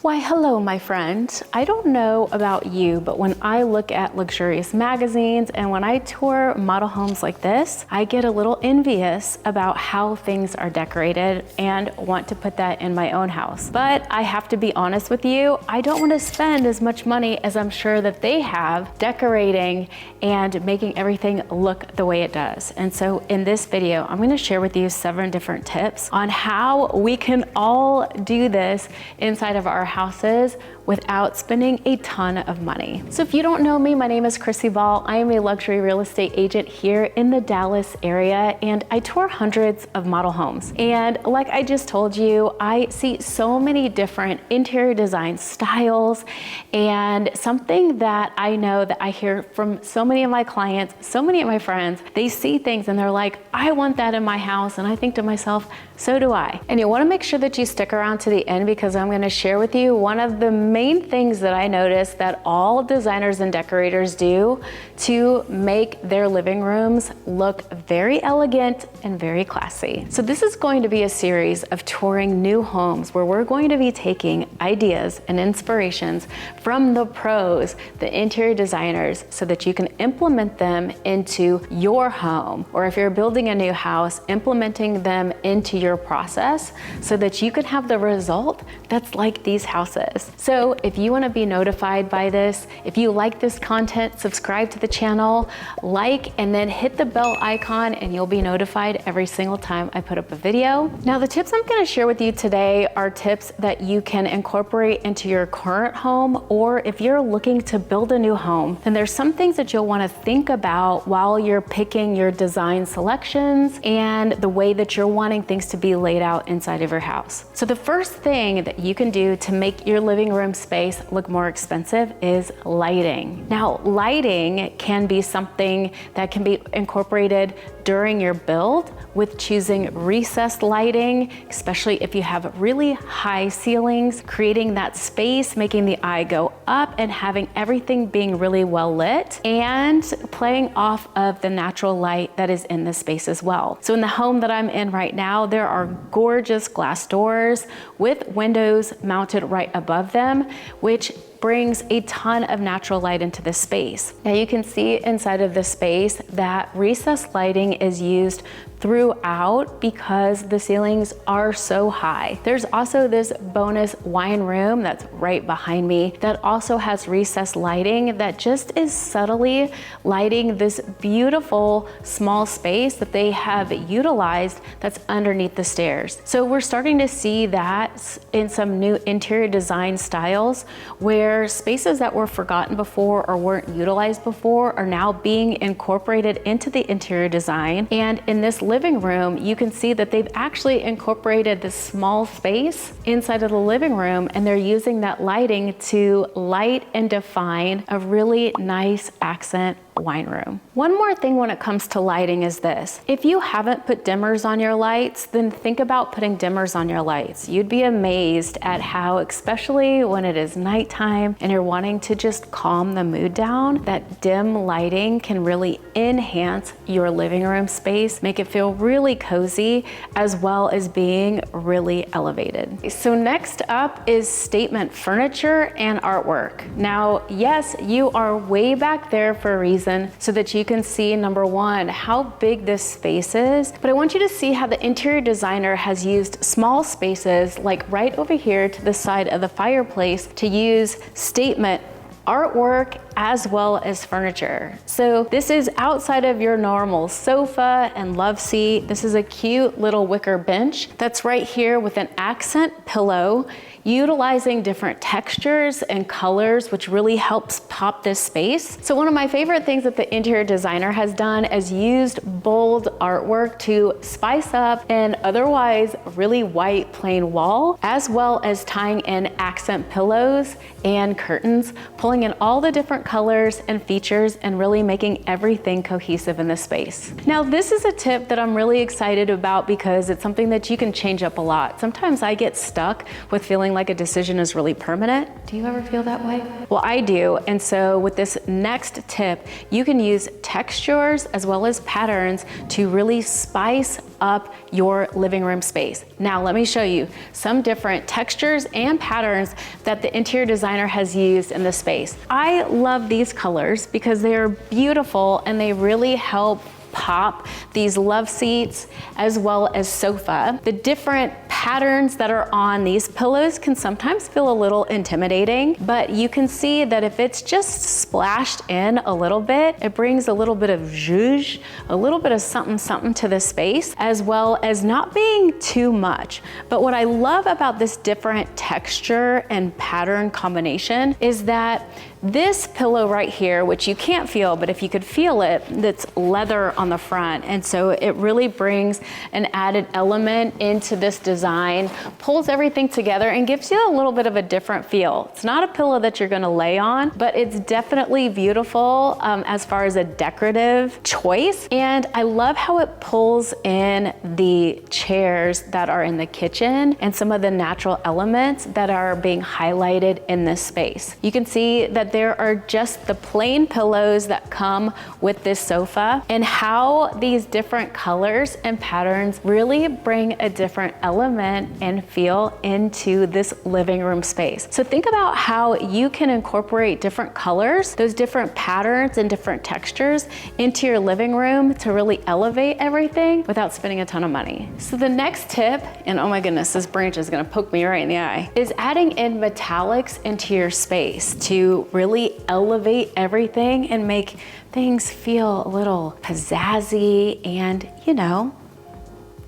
Why, hello, my friend. I don't know about you, but when I look at luxurious magazines and when I tour model homes like this, I get a little envious about how things are decorated and want to put that in my own house. But I have to be honest with you, I don't want to spend as much money as I'm sure that they have decorating and making everything look the way it does. And so in this video, I'm going to share with you 7 different tips on how we can all do this inside of our houses without spending a ton of money. So if you don't know me, my name is Chrissy. I am a luxury real estate agent here in the Dallas area, and I tour hundreds of model homes. And like I just told you, I see so many different interior design styles, and something that I know that I hear from so many of my clients, so many of my friends, they see things and they're like, I want that in my house. And I think to myself, so do I. And you want to make sure that you stick around to the end because I'm going to share with you one of the main things that I notice that all designers and decorators do to make their living rooms look very elegant and very classy. So this is going to be a series of touring new homes where we're going to be taking ideas and inspirations from the pros, the interior designers, so that you can implement them into your home, or if you're building a new house, implementing them into your process so that you can have the result that's like these houses. So if you want to be notified by this, if you like this content, subscribe to the channel, like, and then hit the bell icon and you'll be notified every single time I put up a video. Now, the tips I'm going to share with you today are tips that you can incorporate into your current home, or if you're looking to build a new home, then there's some things that you'll want to think about while you're picking your design selections and the way that you're wanting things to be laid out inside of your house. So the first thing that you can do to make your living room space look more expensive is lighting. Now, lighting can be something that can be incorporated during your build with choosing recessed lighting, especially if you have really high ceilings, creating that space, making the eye go up and having everything being really well lit and playing off of the natural light that is in the space as well. So in the home that I'm in right now, there are gorgeous glass doors with windows mounted right above them, which brings a ton of natural light into the space. Now you can see inside of the space that recessed lighting is used throughout because the ceilings are so high. There's also this bonus wine room that's right behind me that also has recessed lighting that just is subtly lighting this beautiful small space that they have utilized that's underneath the stairs. So we're starting to see that in some new interior design styles where spaces that were forgotten before or weren't utilized before are now being incorporated into the interior design. And in this living room, you can see that they've actually incorporated this small space inside of the living room, and they're using that lighting to light and define a really nice accent wine room. One more thing when it comes to lighting is this. If you haven't put dimmers on your lights, then think about putting dimmers on your lights. You'd be amazed at how, especially when it is nighttime and you're wanting to just calm the mood down, that dim lighting can really enhance your living room space, make it feel really cozy, as well as being really elevated. So next up is statement furniture and artwork. Now, yes, you are way back there for a reason, so that you can see, number one, how big this space is. But I want you to see how the interior designer has used small spaces, like right over here to the side of the fireplace, to use statement artwork as well as furniture. So this is outside of your normal sofa and love seat. This is a cute little wicker bench that's right here with an accent pillow, utilizing different textures and colors, which really helps pop this space. So one of my favorite things that the interior designer has done is used bold artwork to spice up an otherwise really white plain wall, as well as tying in accent pillows and curtains, pulling in all the different colors and features and really making everything cohesive in the space. Now, this is a tip that I'm really excited about because it's something that you can change up a lot. Sometimes I get stuck with feeling feeling like a decision is really permanent. Do you ever feel that way? Well, I do. And so with this next tip, you can use textures as well as patterns to really spice up your living room space. Now, let me show you some different textures and patterns that the interior designer has used in this space. I love these colors because they are beautiful and they really help pop these love seats as well as sofa. The different patterns that are on these pillows can sometimes feel a little intimidating, but you can see that if it's just splashed in a little bit, it brings a little bit of zhuzh, a little bit of something something to the space, as well as not being too much. But what I love about this different texture and pattern combination is that this pillow right here, which you can't feel, but if you could feel it, that's leather on the front. And so it really brings an added element into this design, pulls everything together and gives you a little bit of a different feel. It's not a pillow that you're gonna lay on, but it's definitely beautiful as far as a decorative choice. And I love how it pulls in the chairs that are in the kitchen and some of the natural elements that are being highlighted in this space. You can see that there are just the plain pillows that come with this sofa, and how these different colors and patterns really bring a different element and feel into this living room space. So think about how you can incorporate different colors, those different patterns and different textures into your living room to really elevate everything without spending a ton of money. So the next tip, and oh my goodness, this branch is gonna poke me right in the eye, is adding in metallics into your space to really elevate everything and make things feel a little pizzazzy and, you know,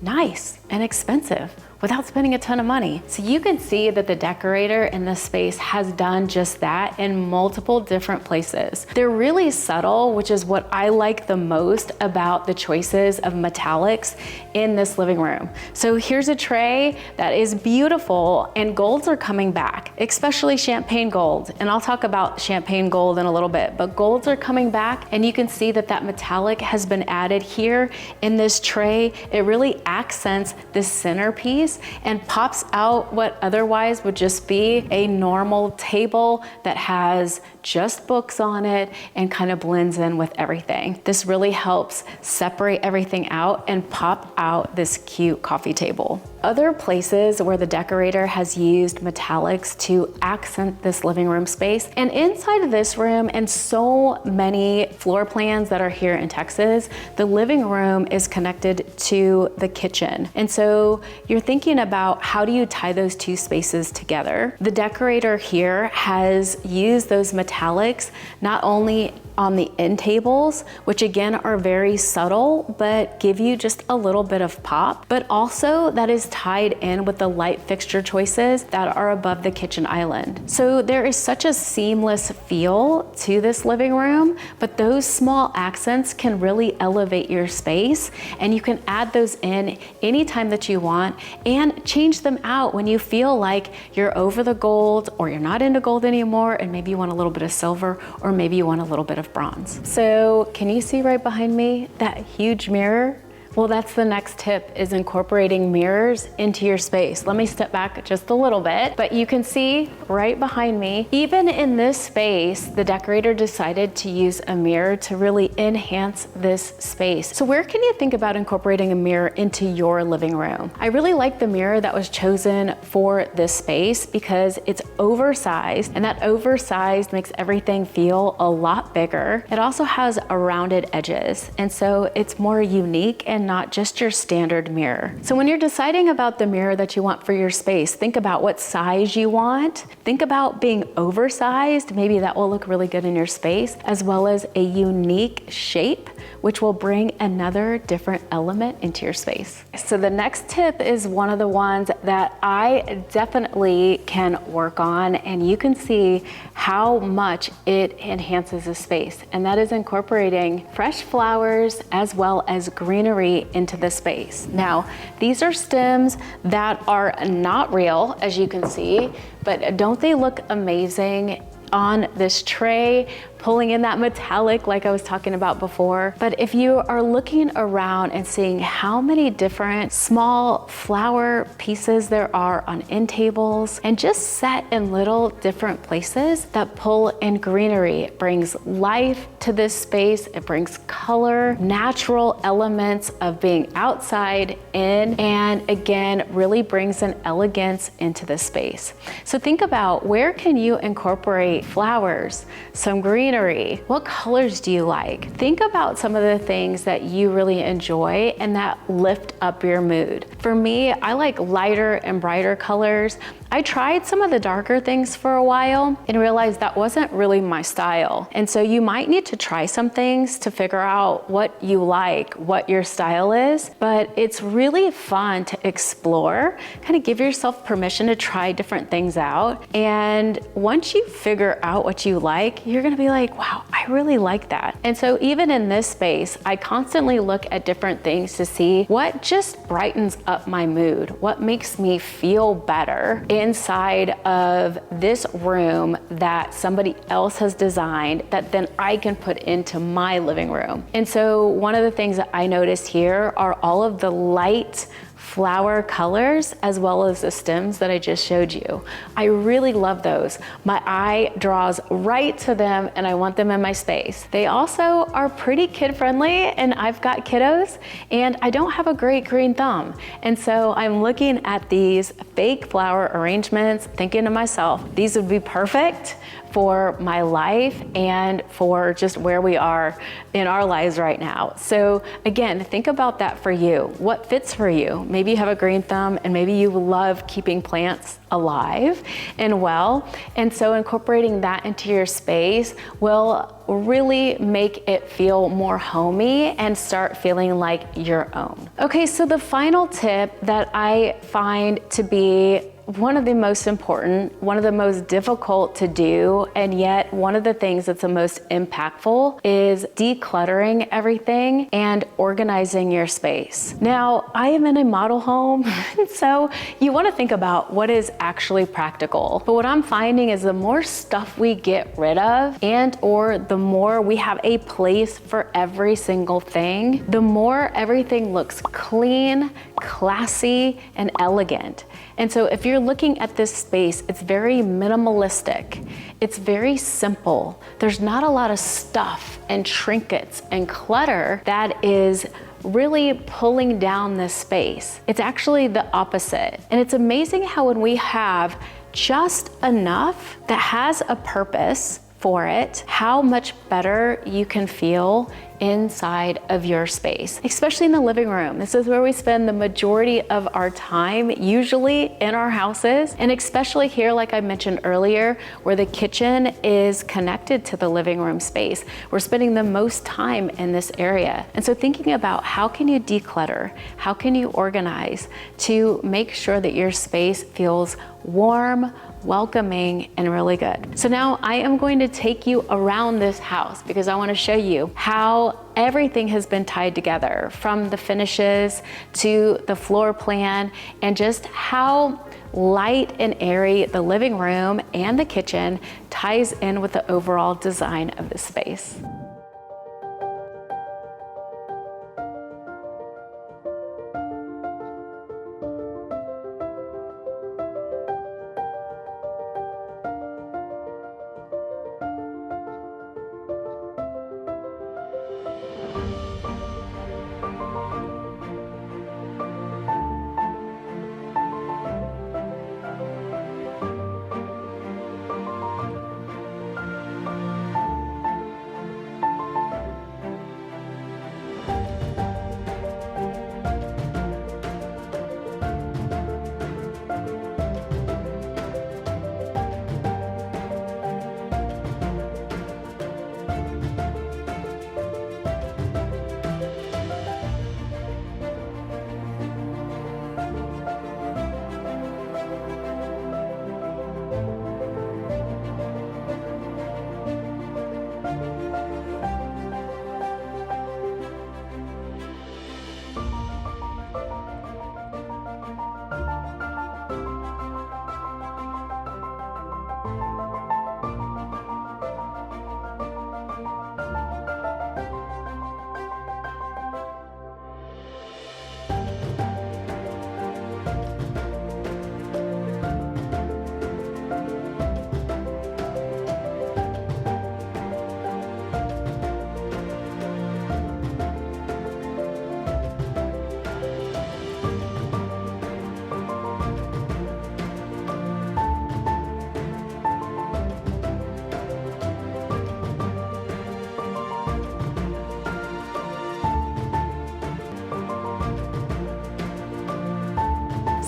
nice and expensive without spending a ton of money. So you can see that the decorator in this space has done just that in multiple different places. They're really subtle, which is what I like the most about the choices of metallics in this living room. So here's a tray that is beautiful, and golds are coming back, especially champagne gold. And I'll talk about champagne gold in a little bit, but golds are coming back, and you can see that that metallic has been added here in this tray. It really accents this centerpiece and pops out what otherwise would just be a normal table that has just books on it and kind of blends in with everything. This really helps separate everything out and pop out this cute coffee table. Other places where the decorator has used metallics to accent this living room space, and inside of this room and so many floor plans that are here in Texas, the living room is connected to the kitchen. And so you're thinking about how do you tie those two spaces together? The decorator here has used those metallics not only on the end tables, which again are very subtle, but give you just a little bit of pop, but also that is tied in with the light fixture choices that are above the kitchen island. So there is such a seamless feel to this living room, but those small accents can really elevate your space, and you can add those in anytime that you want and change them out when you feel like you're over the gold or you're not into gold anymore, and maybe you want a little bit of silver, or maybe you want a little bit of bronze. So can you see right behind me that huge mirror? Well, that's the next tip, is incorporating mirrors into your space. Let me step back just a little bit, but you can see right behind me, even in this space, the decorator decided to use a mirror to really enhance this space. So where can you think about incorporating a mirror into your living room? I really like the mirror that was chosen for this space because it's oversized, and that oversized makes everything feel a lot bigger. It also has rounded edges, and so it's more unique and not just your standard mirror. So when you're deciding about the mirror that you want for your space, think about what size you want. Think about being oversized. Maybe that will look really good in your space, as well as a unique shape, which will bring another different element into your space. So the next tip is one of the ones that I definitely can work on, and you can see how much it enhances a space, and that is incorporating fresh flowers as well as greenery into the space. Now, these are stems that are not real, as you can see, but don't they look amazing on this tray, pulling in that metallic like I was talking about before. But if you are looking around and seeing how many different small flower pieces there are on end tables and just set in little different places that pull in greenery, it brings life to this space, it brings color, natural elements of being outside in, and again, really brings an elegance into the space. So think about, where can you incorporate flowers, some greenery? What colors do you like? Think about some of the things that you really enjoy and that lift up your mood. For me, I like lighter and brighter colors. I tried some of the darker things for a while and realized that wasn't really my style. And so you might need to try some things to figure out what you like, what your style is, but it's really fun to explore, kind of give yourself permission to try different things out. And once you figure out what you like, you're gonna be like, wow, I really like that. And so even in this space, I constantly look at different things to see what just brightens up my mood, what makes me feel better inside of this room that somebody else has designed that then I can put into my living room. And so one of the things that I noticed here are all of the light flower colors as well as the stems that I just showed you. I really love those. My eye draws right to them and I want them in my space. They also are pretty kid friendly, and I've got kiddos and I don't have a great green thumb. And so I'm looking at these fake flower arrangements thinking to myself, these would be perfect for my life and for just where we are in our lives right now. So again, think about that for you. What fits for you? Maybe you have a green thumb and maybe you love keeping plants alive and well. And so incorporating that into your space will really make it feel more homey and start feeling like your own. Okay, so the final tip that I find to be one of the most important, one of the most difficult to do, and yet one of the things that's the most impactful is decluttering everything and organizing your space. Now, I am in a model home, so you want to think about what is actually practical. But what I'm finding is the more stuff we get rid of and or the more we have a place for every single thing, the more everything looks clean, classy, and elegant. And so if you're looking at this space, it's very minimalistic. It's very simple. There's not a lot of stuff and trinkets and clutter that is really pulling down this space. It's actually the opposite. And it's amazing how when we have just enough that has a purpose for it, how much better you can feel inside of your space, especially in the living room. This is where we spend the majority of our time, usually in our houses, and especially here, like I mentioned earlier, where the kitchen is connected to the living room space. We're spending the most time in this area. And so thinking about how can you declutter, how can you organize to make sure that your space feels warm, welcoming, and really good. So now I am going to take you around this house because I want to show you how everything has been tied together, from the finishes to the floor plan, and just how light and airy the living room and the kitchen ties in with the overall design of the space.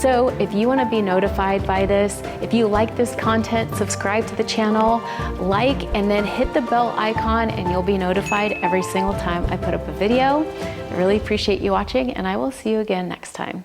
So if you want to be notified by this, if you like this content, subscribe to the channel, like, and then hit the bell icon and you'll be notified every single time I put up a video. I really appreciate you watching, and I will see you again next time.